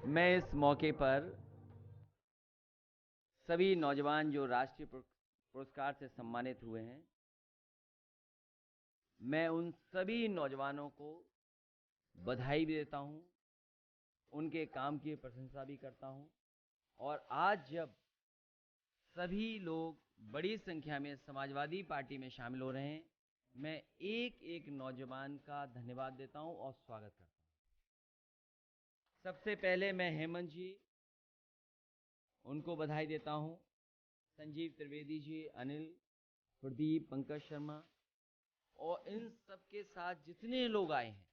मैं इस मौके पर सभी नौजवान जो राष्ट्रीय पुरस्कार से सम्मानित हुए हैं, मैं उन सभी नौजवानों को बधाई भी देता हूं, उनके काम की प्रशंसा भी करता हूं। और आज जब सभी लोग बड़ी संख्या में समाजवादी पार्टी में शामिल हो रहे हैं, मैं एक एक नौजवान का धन्यवाद देता हूं और स्वागत करता हूं। सबसे पहले मैं हेमंत जी, उनको बधाई देता हूं, संजीव त्रिवेदी जी, अनिल, प्रदीप, पंकज शर्मा और इन सबके साथ जितने लोग आए हैं।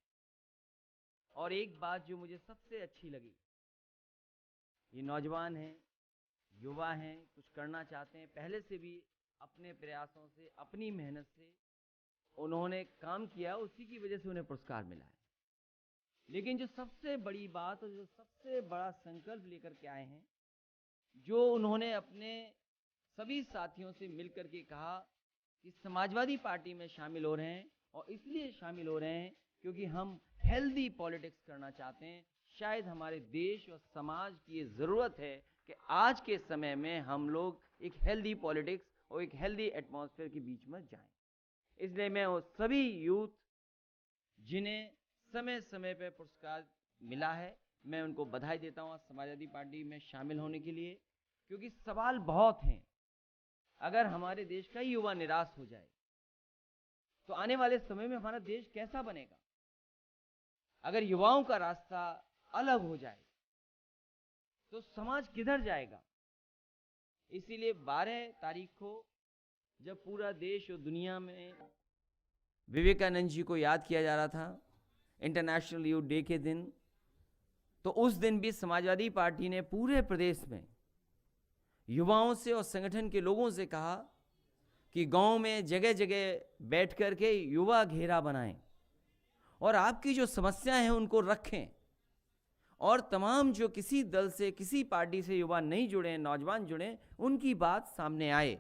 और एक बात जो मुझे सबसे अच्छी लगी, ये नौजवान हैं, युवा हैं, कुछ करना चाहते हैं, पहले से भी अपने प्रयासों से, अपनी मेहनत से उन्होंने काम किया, उसी की वजह से उन्हें पुरस्कार मिला है। लेकिन जो सबसे बड़ी बात और जो सबसे बड़ा संकल्प लेकर के आए हैं, जो उन्होंने अपने सभी साथियों से मिलकर के कहा कि समाजवादी पार्टी में शामिल हो रहे हैं, और इसलिए शामिल हो रहे हैं क्योंकि हम हेल्दी पॉलिटिक्स करना चाहते हैं। शायद हमारे देश और समाज की ये ज़रूरत है कि आज के समय में हम लोग एक हेल्दी पॉलिटिक्स और एक हेल्दी एटमॉस्फेयर के बीच में जाएं। इसलिए मैं वो सभी यूथ जिन्हें समय समय पर पुरस्कार मिला है, मैं उनको बधाई देता हूँ समाजवादी पार्टी में शामिल होने के लिए। क्योंकि सवाल बहुत हैं। अगर हमारे देश का युवा निराश हो जाए तो आने वाले समय में हमारा देश कैसा बनेगा? अगर युवाओं का रास्ता अलग हो जाए तो समाज किधर जाएगा? इसीलिए 12 तारीख को जब पूरा देश और दुनिया में विवेकानंद जी को याद किया जा रहा था, इंटरनेशनल यूथ डे के दिन, तो उस दिन भी समाजवादी पार्टी ने पूरे प्रदेश में युवाओं से और संगठन के लोगों से कहा कि गांव में जगह जगह बैठ कर के युवा घेरा बनाएं और आपकी जो समस्याएं हैं उनको रखें, और तमाम जो किसी दल से, किसी पार्टी से युवा नहीं जुड़े, नौजवान जुड़े, उनकी बात सामने आए।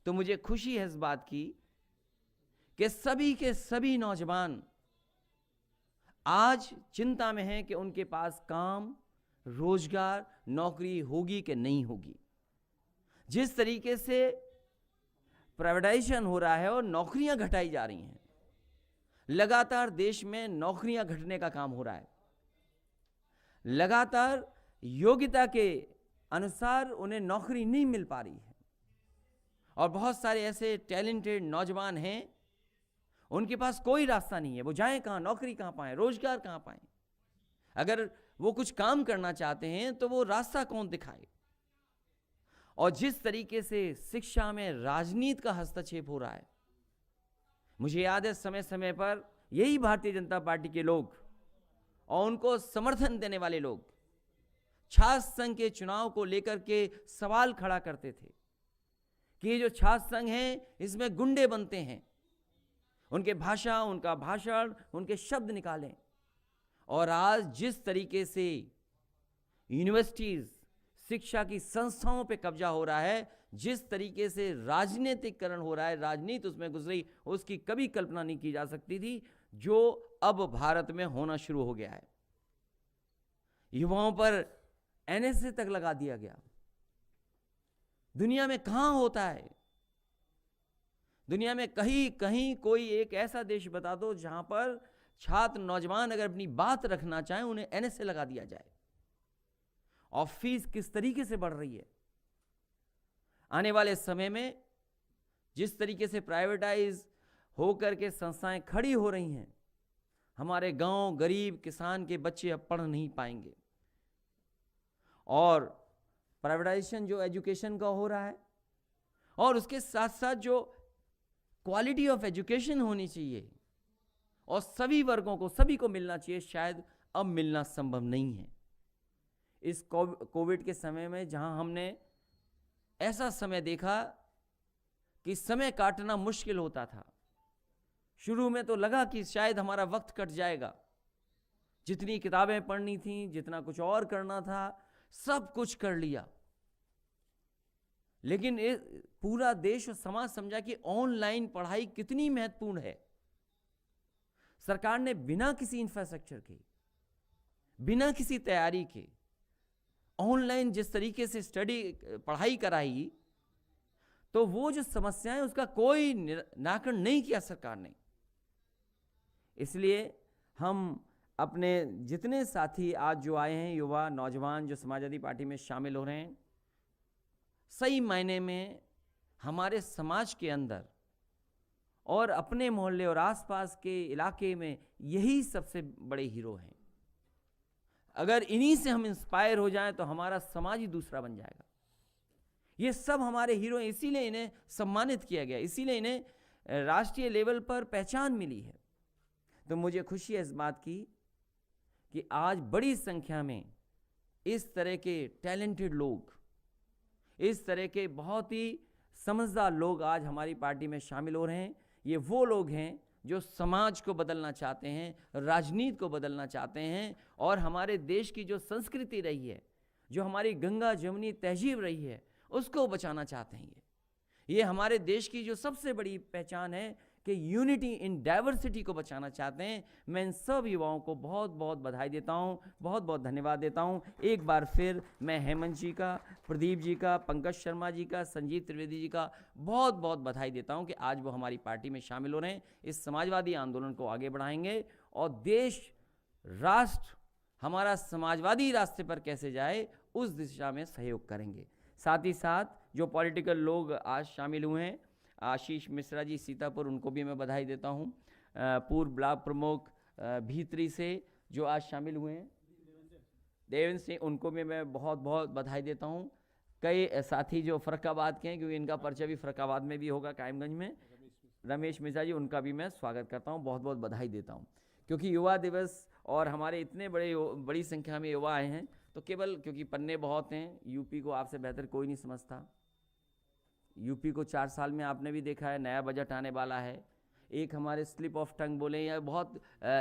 तो मुझे खुशी है इस बात की कि सभी के सभी नौजवान आज चिंता में हैं कि उनके पास काम, रोजगार, नौकरी होगी कि नहीं होगी। जिस तरीके से प्राइवेटाइजेशन हो रहा है और नौकरियां घटाई जा रही हैं, लगातार देश में नौकरियां घटने का काम हो रहा है, लगातार योग्यता के अनुसार उन्हें नौकरी नहीं मिल पा रही है, और बहुत सारे ऐसे टैलेंटेड नौजवान हैं, उनके पास कोई रास्ता नहीं है, वो जाएं कहां, नौकरी कहां पाएं, रोजगार कहां पाएं। अगर वो कुछ काम करना चाहते हैं तो वो रास्ता कौन दिखाए? और जिस तरीके से शिक्षा में राजनीति का हस्तक्षेप हो रहा है, मुझे याद है समय समय पर यही भारतीय जनता पार्टी के लोग और उनको समर्थन देने वाले लोग छात्र संघ के चुनाव को लेकर के सवाल खड़ा करते थे कि ये जो छात्र संघ है इसमें गुंडे बनते हैं, उनके भाषा, उनका भाषण, उनके शब्द निकालें। और आज जिस तरीके से यूनिवर्सिटीज, शिक्षा की संस्थाओं पे कब्जा हो रहा है, जिस तरीके से राजनीतिकरण हो रहा है, राजनीति उसमें घुस रही, उसकी कभी कल्पना नहीं की जा सकती थी, जो अब भारत में होना शुरू हो गया है। युवाओं पर एनएसए तक लगा दिया गया। दुनिया में कहां होता है? दुनिया में कहीं कहीं कोई एक ऐसा देश बता दो जहां पर छात्र, नौजवान अगर अपनी बात रखना चाहें उन्हें एनएसए लगा दिया जाए। और फीस किस तरीके से बढ़ रही है। आने वाले समय में जिस तरीके से प्राइवेटाइज होकर के संस्थाएं खड़ी हो रही हैं, हमारे गांव, गरीब किसान के बच्चे अब पढ़ नहीं पाएंगे। और प्राइवेटाइजेशन जो एजुकेशन का हो रहा है, और उसके साथ साथ जो क्वालिटी ऑफ एजुकेशन होनी चाहिए और सभी वर्गों को, सभी को मिलना चाहिए, शायद अब मिलना संभव नहीं है। इस कोविड के समय में जहां हमने ऐसा समय देखा कि समय काटना मुश्किल होता था, शुरू में तो लगा कि शायद हमारा वक्त कट जाएगा, जितनी किताबें पढ़नी थी, जितना कुछ और करना था, सब कुछ कर लिया। लेकिन पूरा देश और समाज समझा कि ऑनलाइन पढ़ाई कितनी महत्वपूर्ण है। सरकार ने बिना किसी इंफ्रास्ट्रक्चर के, बिना किसी तैयारी के ऑनलाइन जिस तरीके से पढ़ाई कराई, तो वो जो समस्याएं उसका कोई निराकरण नहीं किया सरकार ने। इसलिए हम अपने जितने साथी आज जो आए हैं, युवा नौजवान जो समाजवादी पार्टी में शामिल हो रहे हैं, सही मायने में हमारे समाज के अंदर और अपने मोहल्ले और आसपास के इलाके में यही सबसे बड़े हीरो हैं। अगर इन्हीं से हम इंस्पायर हो जाएं तो हमारा समाज ही दूसरा बन जाएगा। ये सब हमारे हीरो हैं, इसीलिए इन्हें सम्मानित किया गया, इसीलिए इन्हें राष्ट्रीय लेवल पर पहचान मिली है। तो मुझे खुशी है इस बात की कि आज बड़ी संख्या में इस तरह के टैलेंटेड लोग, इस तरह के बहुत ही समझदार लोग आज हमारी पार्टी में शामिल हो रहे हैं। ये वो लोग हैं जो समाज को बदलना चाहते हैं, राजनीति को बदलना चाहते हैं, और हमारे देश की जो संस्कृति रही है, जो हमारी गंगा जमुनी तहजीब रही है, उसको बचाना चाहते हैं। ये हमारे देश की जो सबसे बड़ी पहचान है कि यूनिटी इन डाइवर्सिटी को बचाना चाहते हैं। मैं इन सब युवाओं को बहुत बहुत बधाई देता हूँ, बहुत बहुत धन्यवाद देता हूँ। एक बार फिर मैं हेमंत जी का, प्रदीप जी का, पंकज शर्मा जी का, संजीव त्रिवेदी जी का बहुत बहुत बधाई देता हूँ कि आज वो हमारी पार्टी में शामिल हो रहे हैं। इस समाजवादी आंदोलन को आगे बढ़ाएंगे और देश, राष्ट्र हमारा समाजवादी रास्ते पर कैसे जाए उस दिशा में सहयोग करेंगे। साथ ही साथ जो पॉलिटिकल लोग आज शामिल हुए हैं, आशीष मिश्रा जी सीतापुर, उनको भी मैं बधाई देता हूँ। पूर्व ब्लॉक प्रमुख भीतरी से जो आज शामिल हुए हैं, देवेंद्र सिंह, उनको भी मैं बहुत बहुत बधाई देता हूँ। कई साथी जो फर्रुखाबाद के हैं, क्योंकि इनका परिचय भी फर्रुखाबाद में भी होगा, कायमगंज में, रमेश मिश्रा जी, उनका भी मैं स्वागत करता हूँ, बहुत बहुत बधाई देता हूँ। क्योंकि युवा दिवस और हमारे इतने बड़ी संख्या में युवा आए हैं, तो केवल क्योंकि पन्ने बहुत हैं, यूपी को आपसे बेहतर कोई नहीं समझता। यूपी को 4 साल में आपने भी देखा है, नया बजट आने वाला है। एक हमारे स्लिप ऑफ टंग बोले, या बहुत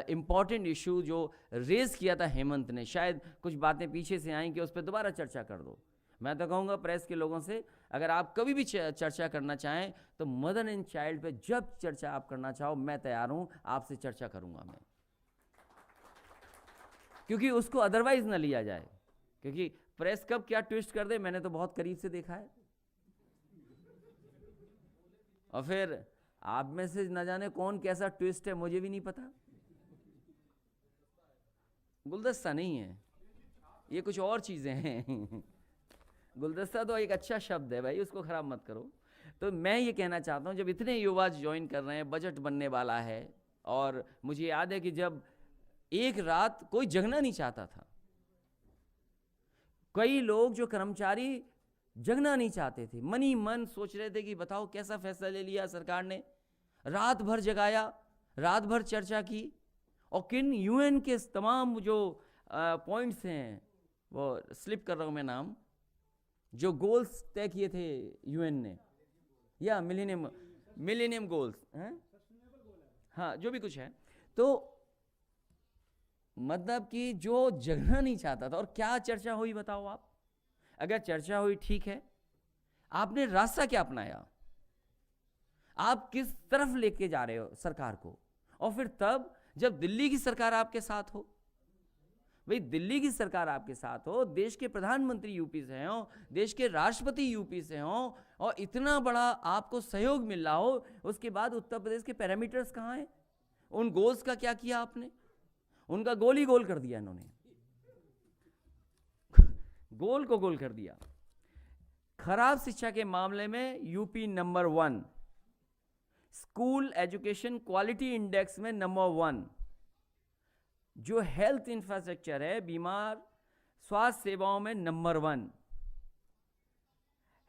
इम्पॉर्टेंट इशू जो रेज किया था हेमंत ने, शायद कुछ बातें पीछे से आई कि उस पर दोबारा चर्चा कर दो। मैं तो कहूँगा प्रेस के लोगों से, अगर आप कभी भी चर्चा करना चाहें तो मदर एंड चाइल्ड पे जब चर्चा आप करना चाहो, मैं तैयार हूँ, आपसे चर्चा करूँगा मैं, क्योंकि उसको अदरवाइज ना लिया जाए। क्योंकि प्रेस कब क्या ट्विस्ट कर दे, मैंने तो बहुत करीब से देखा है, और फिर आप में से न जाने कौन कैसा ट्विस्ट है, मुझे भी नहीं पता। गुलदस्ता नहीं है ये, कुछ और चीजें हैं। गुलदस्ता तो एक अच्छा शब्द है भाई, उसको खराब मत करो। तो मैं ये कहना चाहता हूँ, जब इतने युवा ज्वाइन कर रहे हैं, बजट बनने वाला है, और मुझे याद है कि जब एक रात कोई जगना नहीं चाहता था, कई लोग जो कर्मचारी जगना नहीं चाहते थे, मनी मन सोच रहे थे कि बताओ कैसा फैसला ले लिया सरकार ने। रात भर जगाया, रात भर चर्चा की, और किन यूएन के तमाम जो पॉइंट्स हैं, वो स्लिप कर रहा हूं मैं नाम, जो गोल्स तय किए थे यूएन ने, या मिलेनियम गोल्स हैं, हाँ जो भी कुछ है, तो मतलब कि जो जगना नहीं चाहता था। और क्या चर्चा हुई बताओ आप? अगर चर्चा हुई ठीक है, आपने रास्ता क्या अपनाया, आप किस तरफ लेके जा रहे हो सरकार को? और फिर तब जब दिल्ली की सरकार आपके साथ हो, भाई दिल्ली की सरकार आपके साथ हो, देश के प्रधानमंत्री यूपी से हो, देश के राष्ट्रपति यूपी से हो, और इतना बड़ा आपको सहयोग मिल रहा हो, उसके बाद उत्तर प्रदेश के पैरामीटर्स कहाँ हैं? उन गोल्स का क्या किया आपने? उनका गोल ही गोल कर दिया इन्होंने, गोल को गोल कर दिया। खराब शिक्षा के मामले में UP number 1, school education quality index में नंबर 1, जो हेल्थ इंफ्रास्ट्रक्चर है, बीमार स्वास्थ्य सेवाओं में नंबर 1,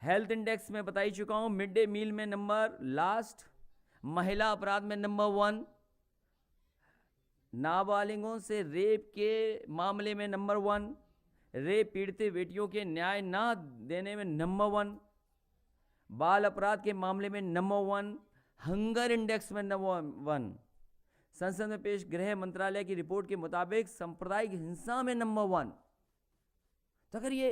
हेल्थ इंडेक्स में बता ही चुका हूं, मिड डे मील में नंबर लास्ट, महिला अपराध में नंबर 1, नाबालिगों से रेप के मामले में नंबर 1, रेप पीड़ित बेटियों के न्याय ना देने में नंबर 1, बाल अपराध के मामले में नंबर 1, हंगर इंडेक्स में नंबर 1, संसद में पेश गृह मंत्रालय की रिपोर्ट के मुताबिक सांप्रदायिक हिंसा में नंबर 1। तो अगर ये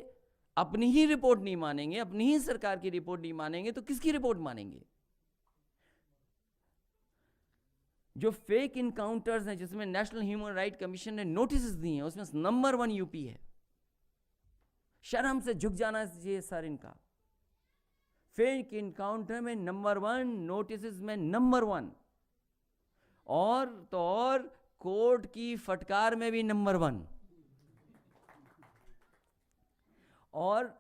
अपनी ही रिपोर्ट नहीं मानेंगे, अपनी ही सरकार की रिपोर्ट नहीं मानेंगे, तो किसकी रिपोर्ट मानेंगे? जो फेक इनकाउंटर्स हैं, जिसमें नेशनल ह्यूमन राइट कमीशन ने नोटिस दी हैं, उसमें नंबर 1 यूपी है। शर्म से झुक जाना चाहिए सर इनका। फेक इनकाउंटर में नंबर 1, नोटिस में नंबर 1, और तो और कोर्ट की फटकार में भी नंबर 1। और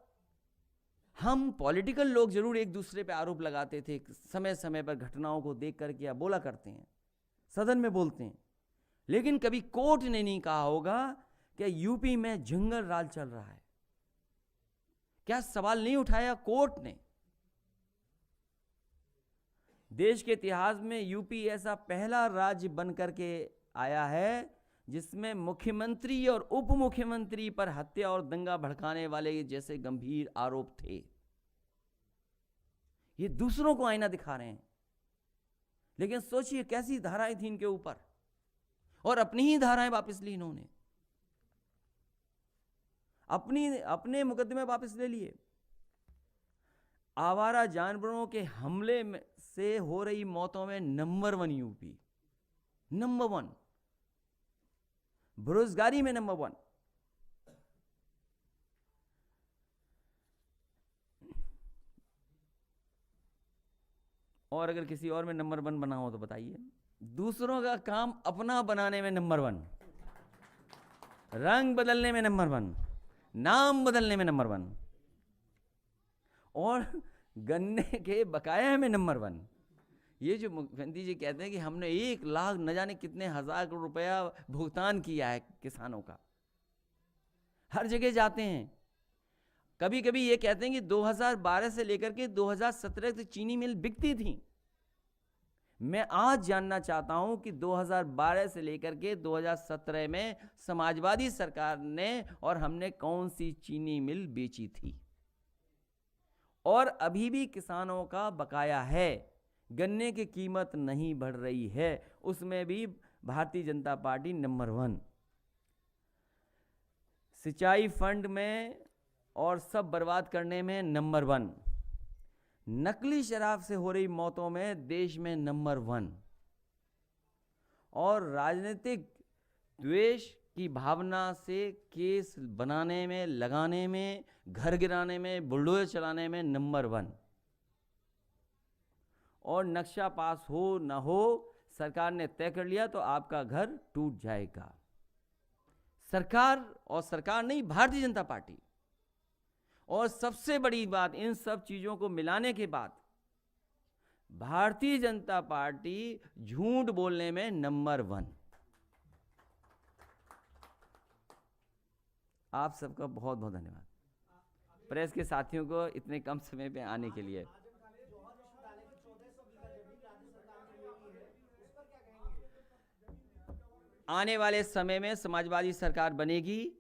हम पॉलिटिकल लोग जरूर एक दूसरे पे आरोप लगाते थे, समय समय पर घटनाओं को देख करके या बोला करते हैं, सदन में बोलते हैं, लेकिन कभी कोर्ट ने नहीं कहा होगा कि यूपी में जंगल राज चल रहा है। क्या सवाल नहीं उठाया कोर्ट ने? देश के इतिहास में यूपी ऐसा पहला राज्य बन करके आया है जिसमें मुख्यमंत्री और उप मुख्यमंत्री पर हत्या और दंगा भड़काने वाले जैसे गंभीर आरोप थे। ये दूसरों को आईना दिखा रहे हैं, लेकिन सोचिए कैसी धाराएं थी इनके ऊपर, और अपनी ही धाराएं वापस ली इन्होंने, अपने मुकदमे वापस ले लिए। आवारा जानवरों के हमले से हो रही मौतों में नंबर 1 यूपी, नंबर 1। बेरोजगारी में नंबर 1। और अगर किसी और में नंबर 1 बना हो तो बताइए। दूसरों का काम अपना बनाने में नंबर 1, रंग बदलने में नंबर 1, नाम बदलने में नंबर 1, और गन्ने के बकाया में नंबर 1। ये जो मुख्यमंत्री जी कहते हैं कि हमने 1 लाख न जाने कितने हजार करोड़ रुपया भुगतान किया है किसानों का, हर जगह जाते हैं। कभी कभी ये कहते हैं कि 2012 से लेकर के 2017 तक चीनी मिल बिकती थी। मैं आज जानना चाहता हूं कि 2012 से लेकर के 2017 में समाजवादी सरकार ने और हमने कौन सी चीनी मिल बेची थी, और अभी भी किसानों का बकाया है, गन्ने की कीमत नहीं बढ़ रही है, उसमें भी भारतीय जनता पार्टी नंबर 1। सिंचाई फंड में और सब बर्बाद करने में नंबर 1। नकली शराब से हो रही मौतों में देश में नंबर 1। और राजनीतिक द्वेष की भावना से केस बनाने में, लगाने में, घर गिराने में, बुलडोजर चलाने में नंबर 1। और नक्शा पास हो ना हो, सरकार ने तय कर लिया तो आपका घर टूट जाएगा। सरकार, और सरकार नहीं, भारतीय जनता पार्टी। और सबसे बड़ी बात, इन सब चीजों को मिलाने के बाद भारतीय जनता पार्टी झूठ बोलने में नंबर 1। आप सबका बहुत बहुत धन्यवाद, प्रेस के साथियों को इतने कम समय पे आने के लिए। आने वाले समय में समाजवादी सरकार बनेगी।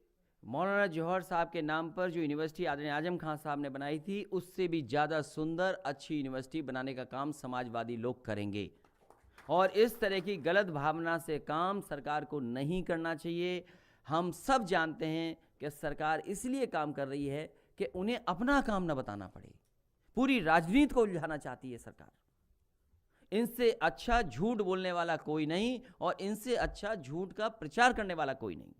मौलाना जौहर साहब के नाम पर जो यूनिवर्सिटी आदरणीय आजम खान साहब ने बनाई थी, उससे भी ज़्यादा सुंदर, अच्छी यूनिवर्सिटी बनाने का काम समाजवादी लोग करेंगे। और इस तरह की गलत भावना से काम सरकार को नहीं करना चाहिए। हम सब जानते हैं कि सरकार इसलिए काम कर रही है कि उन्हें अपना काम न बताना पड़े। पूरी राजनीति को उलझाना चाहती है सरकार। इनसे अच्छा झूठ बोलने वाला कोई नहीं, और इनसे अच्छा झूठ का प्रचार करने वाला कोई नहीं।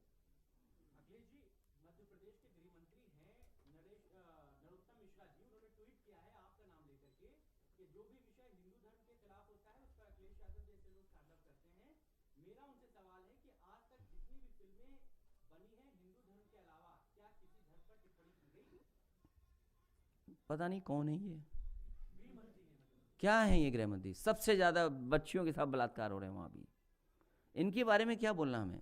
पता नहीं कौन है ये, क्या है ये गृह मंत्री? सबसे ज्यादा बच्चियों के साथ बलात्कार हो रहे हैं वहां भी। इनके बारे में क्या बोलना हमें?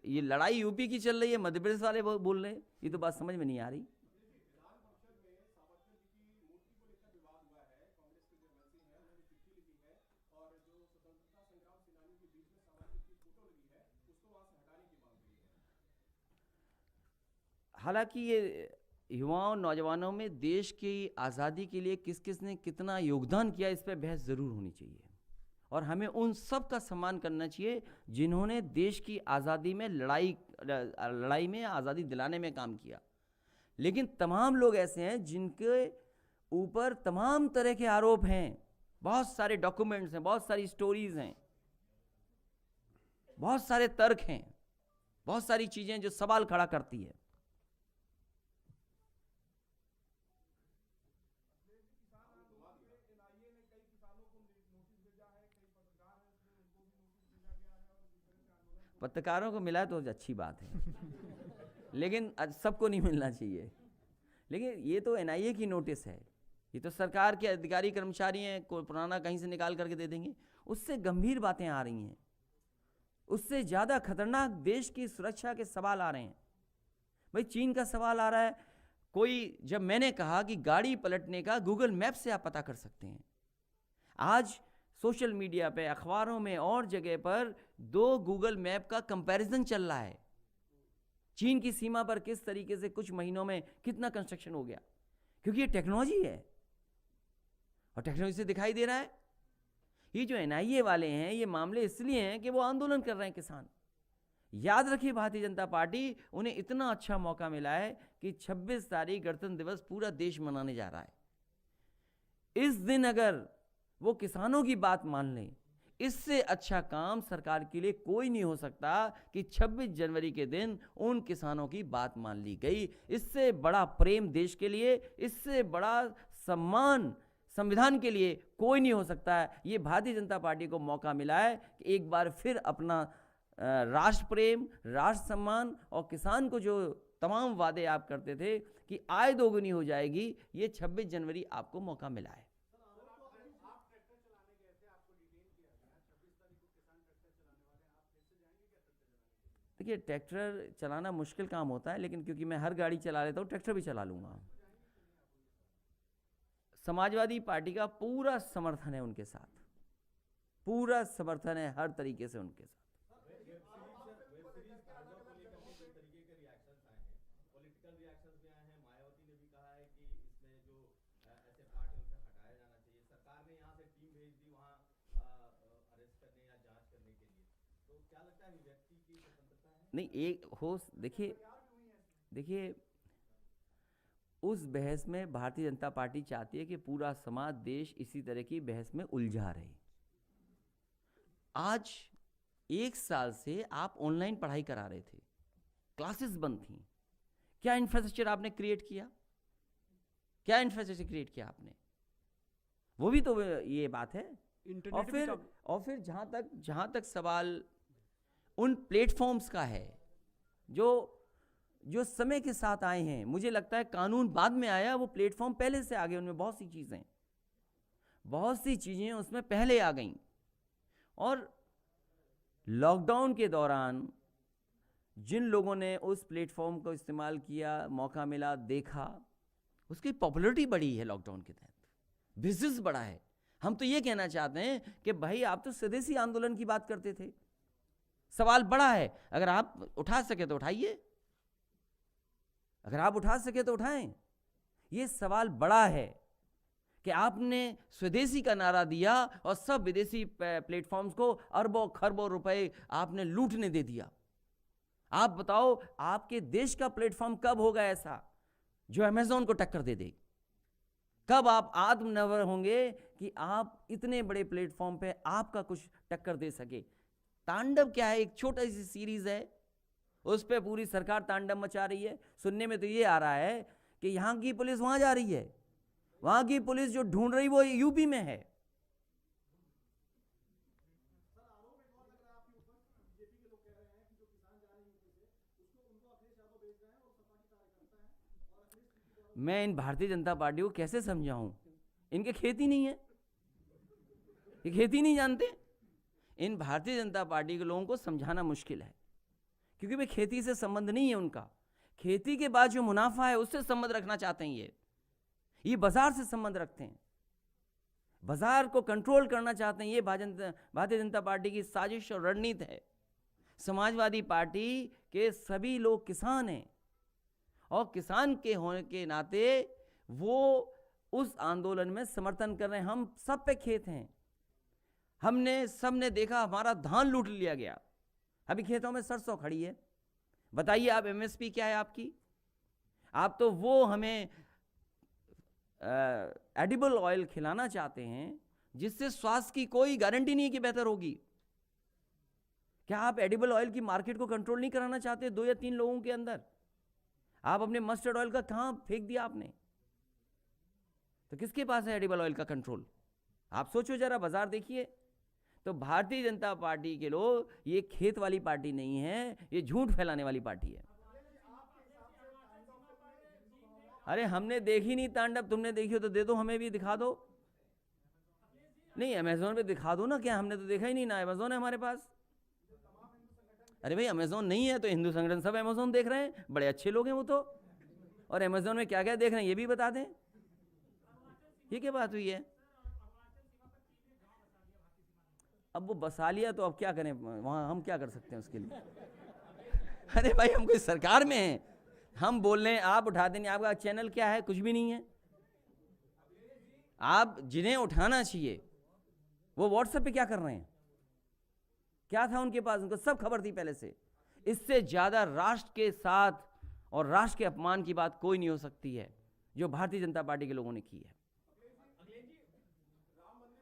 ये लड़ाई यूपी की चल रही है, मध्य प्रदेश वाले बोल रहे हैं, ये तो बात समझ में नहीं आ रही। हालांकि ये युवाओं, नौजवानों में देश की आज़ादी के लिए किस किस ने कितना योगदान किया, इस पर बहस ज़रूर होनी चाहिए। और हमें उन सब का सम्मान करना चाहिए जिन्होंने देश की आज़ादी में लड़ाई में आज़ादी दिलाने में काम किया। लेकिन तमाम लोग ऐसे हैं जिनके ऊपर तमाम तरह के आरोप हैं, बहुत सारे डॉक्यूमेंट्स हैं, बहुत सारी स्टोरीज हैं, बहुत सारे तर्क हैं, बहुत सारी चीज़ें जो सवाल खड़ा करती है। पत्रकारों को मिला तो अच्छी बात है, लेकिन सबको नहीं मिलना चाहिए। लेकिन ये तो एनआईए की नोटिस है, ये तो सरकार के अधिकारी कर्मचारी हैं, कोई पुराना कहीं से निकाल करके दे देंगे। उससे गंभीर बातें आ रही हैं, उससे ज़्यादा खतरनाक देश की सुरक्षा के सवाल आ रहे हैं। भाई चीन का सवाल आ रहा है, कोई जब मैंने कहा कि गाड़ी पलटने का गूगल मैप से आप पता कर सकते हैं, आज सोशल मीडिया पे, अखबारों में और जगह पर 2 गूगल मैप का कंपैरिजन चल रहा है। चीन की सीमा पर किस तरीके से कुछ महीनों में कितना कंस्ट्रक्शन हो गया, क्योंकि ये टेक्नोलॉजी है और टेक्नोलॉजी से दिखाई दे रहा है। ये जो एनआईए वाले हैं, ये मामले इसलिए हैं कि वो आंदोलन कर रहे हैं किसान। याद रखिए भारतीय जनता पार्टी, उन्हें इतना अच्छा मौका मिला है कि 26 तारीख गणतंत्र दिवस पूरा देश मनाने जा रहा है। इस दिन अगर वो किसानों की बात मान लें, इससे अच्छा काम सरकार के लिए कोई नहीं हो सकता कि 26 जनवरी के दिन उन किसानों की बात मान ली गई। इससे बड़ा प्रेम देश के लिए, इससे बड़ा सम्मान संविधान के लिए कोई नहीं हो सकता है। ये भारतीय जनता पार्टी को मौका मिला है कि एक बार फिर अपना राष्ट्र प्रेम, राष्ट्र सम्मान और किसान को जो तमाम वादे आप करते थे कि आय दोगुनी हो जाएगी, ये 26 जनवरी आपको मौका मिला है। देखिए, ट्रैक्टर चलाना मुश्किल काम होता है, लेकिन क्योंकि मैं हर गाड़ी चला लेता हूँ, ट्रैक्टर भी चला लूँगा। समाजवादी पार्टी का पूरा समर्थन है उनके साथ, पूरा समर्थन है हर तरीके से उनके साथ। नहीं, एक हो, देखिए उस बहस में भारतीय जनता पार्टी चाहती है कि पूरा समाज, देश इसी तरह की बहस में उलझा रहे। आज 1 साल से आप ऑनलाइन पढ़ाई करा रहे थे, क्लासेस बंद थी, क्या इंफ्रास्ट्रक्चर आपने क्रिएट किया? क्या इंफ्रास्ट्रक्चर क्रिएट किया आपने? वो भी तो ये बात है। और फिर जहां तक सवाल उन प्लेटफॉर्म्स का है जो समय के साथ आए हैं, मुझे लगता है कानून बाद में आया, वो प्लेटफॉर्म पहले से आ गए। उनमें बहुत सी चीजें उसमें पहले आ गईं। और लॉकडाउन के दौरान जिन लोगों ने उस प्लेटफॉर्म को इस्तेमाल किया, मौका मिला, देखा, उसकी पॉपुलैरिटी बढ़ी है। लॉकडाउन के तहत बिजनेस बढ़ा है। हम तो ये कहना चाहते हैं कि भाई आप तो स्वदेशी आंदोलन की बात करते थे, सवाल बड़ा है। अगर आप उठा सके तो उठाइए, अगर आप उठा सके तो उठाएं। ये सवाल बड़ा है कि आपने स्वदेशी का नारा दिया और सब विदेशी प्लेटफॉर्म्स को अरबों खरबों रुपए आपने लूटने दे दिया। आप बताओ, आपके देश का प्लेटफॉर्म कब होगा ऐसा जो अमेज़न को टक्कर दे दे? कब आप आत्मनिर्भर होंगे कि आप इतने बड़े प्लेटफॉर्म पे आपका कुछ टक्कर दे सके? तांडव क्या है? एक छोटी सी सीरीज है, उस पे पूरी सरकार तांडव मचा रही है। सुनने में तो ये आ रहा है कि यहां की पुलिस वहां जा रही है, वहां की पुलिस जो ढूंढ रही वो यूपी में है। मैं इन भारतीय जनता पार्टी को कैसे समझाऊं? इनके खेती नहीं है, ये खेती नहीं जानते। इन भारतीय जनता पार्टी के लोगों को समझाना मुश्किल है, क्योंकि वे खेती से संबंध नहीं है उनका। खेती के बाद जो मुनाफा है उससे संबंध रखना चाहते हैं। ये बाजार से संबंध रखते हैं, बाजार को कंट्रोल करना चाहते हैं। ये भारतीय जनता पार्टी की साजिश और रणनीति है। समाजवादी पार्टी के सभी लोग किसान हैं और किसान के होने के नाते वो उस आंदोलन में समर्थन कर रहे हैं। हम सब पे खेत हैं, हमने सबने देखा हमारा धान लूट लिया गया। अभी खेतों में सरसों खड़ी है। बताइए आप एमएसपी क्या है आपकी? आप तो वो हमें एडिबल ऑयल खिलाना चाहते हैं जिससे स्वास्थ्य की कोई गारंटी नहीं है कि बेहतर होगी। क्या आप एडिबल ऑयल की मार्केट को कंट्रोल नहीं कराना चाहते 2 या 3 लोगों के अंदर? आप अपने मस्टर्ड ऑयल का कहां फेंक दिया आपने? तो किसके पास है एडिबल ऑयल का कंट्रोल? आप सोचो जरा, बाजार देखिए। तो भारतीय जनता पार्टी के लोग ये खेत वाली पार्टी नहीं है, ये झूठ फैलाने वाली पार्टी है। अरे हमने देखी नहीं तांडव, तुमने देखी हो तो दे दो, हमें भी दिखा दो। नहीं, अमेजोन पे दिखा दो ना, क्या हमने तो देखा ही नहीं ना, अमेजोन है हमारे पास। अरे भाई अमेजोन नहीं है तो हिंदू संगठन सब अमेजोन देख रहे हैं, बड़े अच्छे लोग हैं वो तो, और अमेजोन में क्या क्या देख रहे हैं ये भी बता दें। ये क्या बात हुई है? अब वो बसा लिया तो अब क्या करें, वहां हम क्या कर सकते हैं उसके लिए? अरे भाई हम कोई सरकार में हैं, हम बोल रहे हैं आप उठाते नहीं। आपका चैनल क्या है? कुछ भी नहीं है। आप जिन्हें उठाना चाहिए वो व्हाट्सएप पे क्या कर रहे हैं? क्या था उनके पास? उनको सब खबर थी पहले से। इससे ज्यादा राष्ट्र के साथ और राष्ट्र के अपमान की बात कोई नहीं हो सकती है जो भारतीय जनता पार्टी के लोगों ने की है।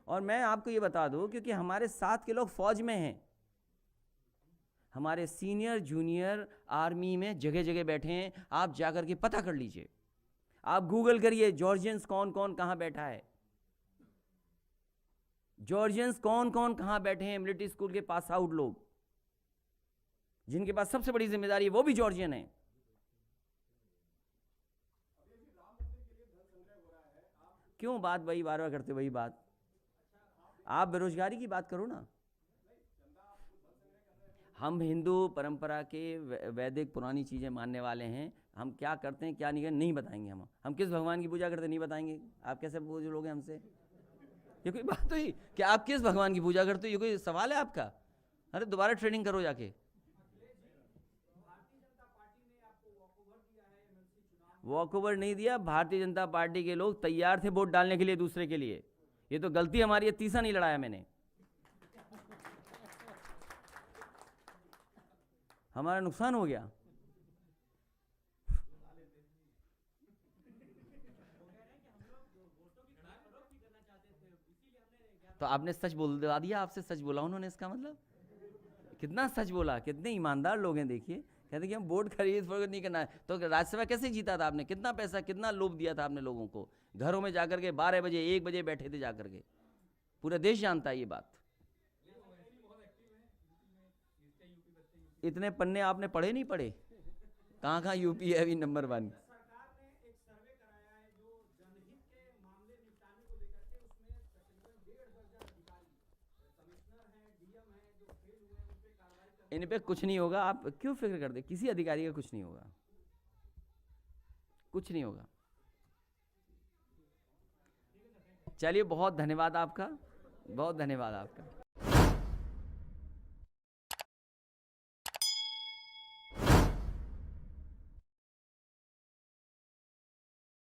और मैं आपको ये बता दूं, क्योंकि हमारे साथ के लोग फौज में हैं, हमारे सीनियर जूनियर आर्मी में जगह जगह बैठे हैं। आप जाकर के पता कर लीजिए, आप गूगल करिए जॉर्जियंस कौन कौन कहां बैठा है, जॉर्जियंस कौन कौन कहां बैठे हैं। मिलिट्री स्कूल के पास आउट लोग जिनके पास सबसे बड़ी जिम्मेदारी है वो भी जॉर्जियन है। क्यों बात वही बार बार करते, वही बात? आप बेरोजगारी की बात करो ना। हम हिंदू परंपरा के वैदिक पुरानी चीज़ें मानने वाले हैं। हम क्या करते हैं क्या नहीं करते नहीं बताएंगे। हम किस भगवान की पूजा करते नहीं बताएंगे। आप कैसे पूछोगे हमसे? ये कोई बात हुई कि आप किस भगवान की पूजा करते हो? ये कोई सवाल है आपका? अरे दोबारा ट्रेनिंग करो जाके। वॉकओवर नहीं दिया, भारतीय जनता पार्टी के लोग तैयार थे वोट डालने के लिए दूसरे के लिए। ये तो गलती हमारी है, तीसरा नहीं लड़ाया मैंने। हमारा नुकसान हो गया। तो आपने सच बोल दिया, आपसे सच बोला उन्होंने, इसका मतलब कितना सच बोला। कितने ईमानदार लोग हैं देखिए, कहते कि हम वोट खरीद फरोख्त नहीं करना है। तो राज्यसभा कैसे जीता था आपने? कितना पैसा कितना लोभ दिया था आपने लोगों को? घरों में जाकर के 12 बजे 1 बजे बैठे थे जाकर के। पूरा देश जानता है ये बात। इतने पन्ने आपने पढ़े नहीं पढ़े? कहाँ कहाँ यूपी है अभी नंबर 1। इन पे कुछ नहीं होगा, आप क्यों फिक्र करते? किसी अधिकारी का कुछ नहीं होगा, कुछ नहीं होगा। चलिए बहुत धन्यवाद आपका, बहुत धन्यवाद आपका।